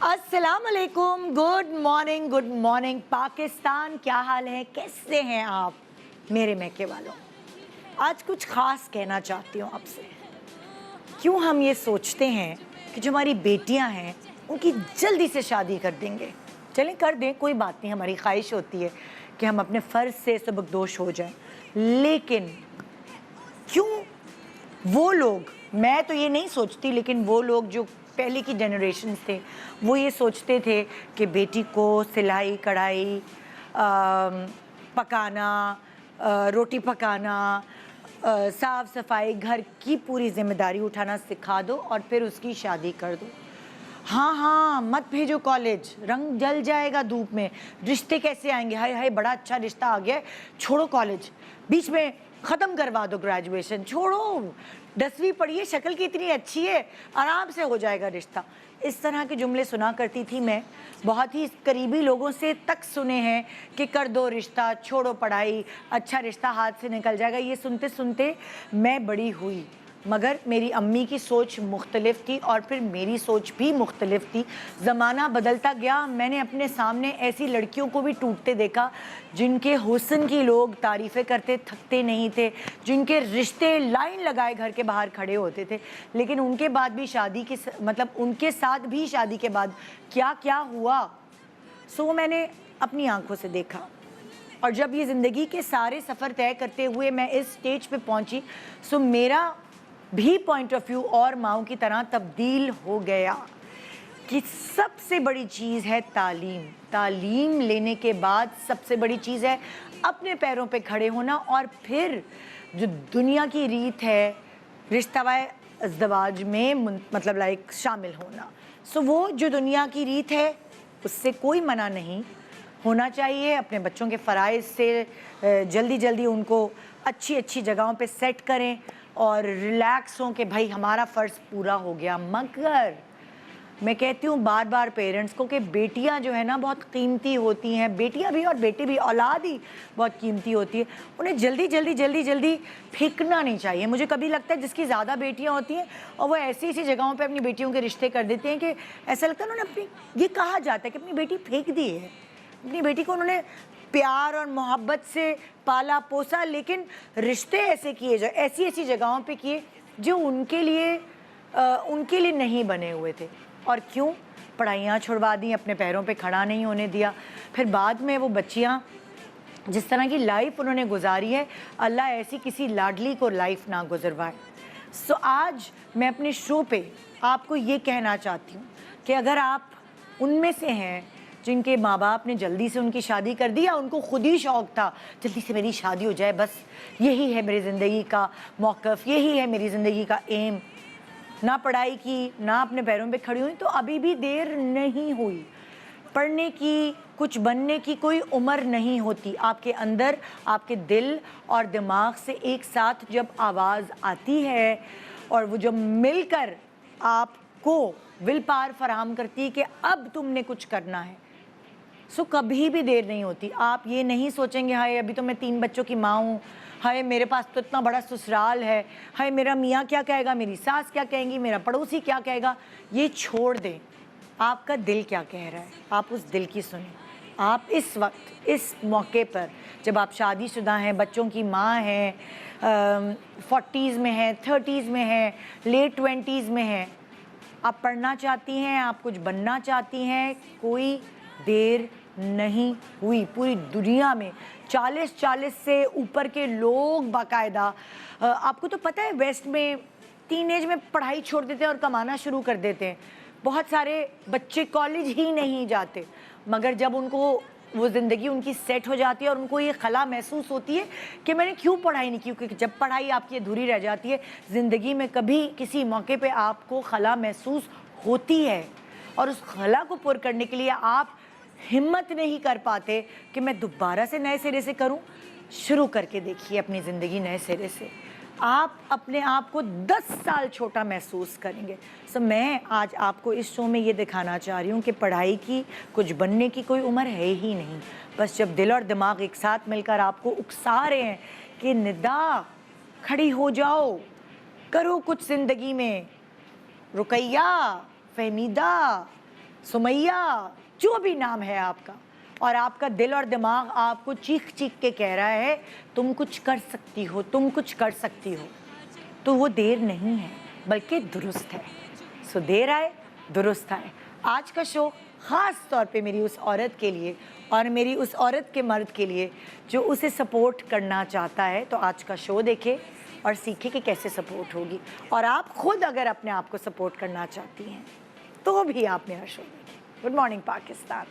अस्सलाम वालेकुम, good morning Pakistan. क्या हाल है, कैसे हैं आप मेरे मैके वालों। आज कुछ ख़ास कहना चाहती हूँ आपसे। क्यों हम ये सोचते हैं कि जो हमारी बेटियाँ हैं उनकी जल्दी से शादी कर देंगे। चलें कर दें, कोई बात नहीं, हमारी ख्वाहिश होती है कि हम अपने फ़र्ज़ से सबकदोश हो जाएं। लेकिन क्यों वो लोग, मैं तो ये नहीं सोचती, लेकिन वो लोग जो पहले की जनरेशन थे वो ये सोचते थे कि बेटी को सिलाई कढ़ाई, पकाना, रोटी पकाना, साफ़ सफाई, घर की पूरी जिम्मेदारी उठाना सिखा दो और फिर उसकी शादी कर दो। हाँ हाँ, मत भेजो कॉलेज, रंग जल जाएगा धूप में, रिश्ते कैसे आएंगे, हाय हाय बड़ा अच्छा रिश्ता आ गया है, छोड़ो कॉलेज, बीच में ख़त्म करवा दो ग्रेजुएशन, छोड़ो 10वीं पढ़िए, शक्ल की इतनी अच्छी है, आराम से हो जाएगा रिश्ता। इस तरह के जुमले सुना करती थी मैं, बहुत ही करीबी लोगों से तक सुने हैं कि कर दो रिश्ता, छोड़ो पढ़ाई, अच्छा रिश्ता हाथ से निकल जाएगा। ये सुनते सुनते मैं बड़ी हुई, मगर मेरी अम्मी की सोच मुख्तलिफ थी और फिर मेरी सोच भी मुख्तलिफ थी। ज़माना बदलता गया, मैंने अपने सामने ऐसी लड़कियों को भी टूटते देखा जिनके हुस्न की लोग तारीफ़ें करते थकते नहीं थे, जिनके रिश्ते लाइन लगाए घर के बाहर खड़े होते थे, लेकिन उनके बाद भी शादी की मतलब उनके साथ भी शादी के बाद क्या क्या हुआ सो मैंने अपनी आंखों से देखा। और जब ये ज़िंदगी के सारे सफ़र तय करते हुए मैं इस स्टेज पे पहुंची, सो मेरा भी पॉइंट ऑफ व्यू और माओ की तरह तब्दील हो गया कि सबसे बड़ी चीज़ है तालीम। तालीम लेने के बाद सबसे बड़ी चीज़ है अपने पैरों पे खड़े होना, और फिर जो दुनिया की रीत है रिश्ता व अज़दवाज में मतलब लाइक शामिल होना। सो वो जो दुनिया की रीत है उससे कोई मना नहीं होना चाहिए। अपने बच्चों के फ़राइज़ से जल्दी जल्दी उनको अच्छी अच्छी जगहों पे सेट करें और रिलैक्स हों कि भाई हमारा फ़र्ज़ पूरा हो गया। मगर मैं कहती हूँ बार बार पेरेंट्स को कि बेटियाँ जो है ना बहुत कीमती होती हैं, बेटियाँ भी और बेटे भी, औलाद ही बहुत कीमती होती है, उन्हें जल्दी जल्दी जल्दी जल्दी फेंकना नहीं चाहिए। मुझे कभी लगता है जिसकी ज़्यादा बेटियाँ होती हैं और वो ऐसी ऐसी जगहों पे अपनी बेटियों के रिश्ते कर देते हैं कि ऐसा लगता है उन्होंने अपनी, ये कहा जाता है कि अपनी बेटी फेंक दी है। अपनी बेटी को उन्होंने प्यार और मोहब्बत से पाला पोसा, लेकिन रिश्ते ऐसे किए जाए, ऐसी ऐसी जगहों पे किए जो उनके लिए नहीं बने हुए थे। और क्यों पढ़ाइयाँ छुड़वा दी, अपने पैरों पे खड़ा नहीं होने दिया। फिर बाद में वो बच्चियाँ जिस तरह की लाइफ उन्होंने गुजारी है, अल्लाह ऐसी किसी लाडली को लाइफ ना गुजरवाए। सो आज मैं अपने शो पे आपको ये कहना चाहती हूँ कि अगर आप उनमें से हैं जिनके माँ बाप ने जल्दी से उनकी शादी कर दी, या उनको खुद ही शौक़ था जल्दी से मेरी शादी हो जाए, बस यही है मेरी ज़िंदगी का मौक़िफ़, यही है मेरी ज़िंदगी का एम, ना पढ़ाई की ना अपने पैरों पे खड़ी हुई, तो अभी भी देर नहीं हुई। पढ़ने की, कुछ बनने की कोई उम्र नहीं होती। आपके अंदर, आपके दिल और दिमाग से एक साथ जब आवाज़ आती है और वो जब मिलकर आपको विल पावर फराहम करती है कि अब तुमने कुछ करना है, सो कभी भी देर नहीं होती। आप ये नहीं सोचेंगे हाय अभी तो मैं 3 बच्चों की माँ हूँ, हाय मेरे पास तो इतना बड़ा ससुराल है, हाय मेरा मियाँ क्या कहेगा, मेरी सास क्या कहेंगी, मेरा पड़ोसी क्या कहेगा। ये छोड़ दें, आपका दिल क्या कह रहा है, आप उस दिल की सुनें। आप इस वक्त, इस मौके पर, जब आप शादीशुदा हैं, बच्चों की माँ हैं, 40s में हैं, 30s में हैं, लेट 20s में हैं, आप पढ़ना चाहती हैं, आप कुछ बनना चाहती हैं, कोई देर नहीं हुई। पूरी दुनिया में 40 से ऊपर के लोग बाकायदा, आपको तो पता है वेस्ट में टीनेज में पढ़ाई छोड़ देते हैं और कमाना शुरू कर देते हैं। बहुत सारे बच्चे कॉलेज ही नहीं जाते, मगर जब उनको वो ज़िंदगी उनकी सेट हो जाती है और उनको ये खला महसूस होती है कि मैंने क्यों पढ़ाई नहीं की, क्योंकि जब पढ़ाई आपकी अधूरी रह जाती है ज़िंदगी में, कभी किसी मौके पे आपको खला महसूस होती है और उस खला को पूरा करने के लिए आप हिम्मत नहीं कर पाते कि मैं दोबारा से नए सिरे से करूं। शुरू करके देखिए अपनी ज़िंदगी नए सिरे से, आप अपने आप को 10 साल छोटा महसूस करेंगे। सो मैं आज आपको इस शो में ये दिखाना चाह रही हूँ कि पढ़ाई की, कुछ बनने की कोई उम्र है ही नहीं। बस जब दिल और दिमाग एक साथ मिलकर आपको उकसा रहे हैं कि निदा खड़ी हो जाओ, करो कुछ ज़िंदगी में, रुकैया, फहमीदा, सुमैया, जो भी नाम है आपका, और आपका दिल और दिमाग आपको चीख चीख के कह रहा है तुम कुछ कर सकती हो, तुम कुछ कर सकती हो, तो वो देर नहीं है बल्कि दुरुस्त है। सो देर आए दुरुस्त आए। आज का शो ख़ास तौर पे मेरी उस औरत के लिए और मेरी उस औरत के मर्द के लिए जो उसे सपोर्ट करना चाहता है, तो आज का शो देखे और सीखे कि कैसे सपोर्ट होगी। और आप खुद अगर अपने आप को सपोर्ट करना चाहती हैं तो भी आप मेरा शो देखें। Good morning Pakistan.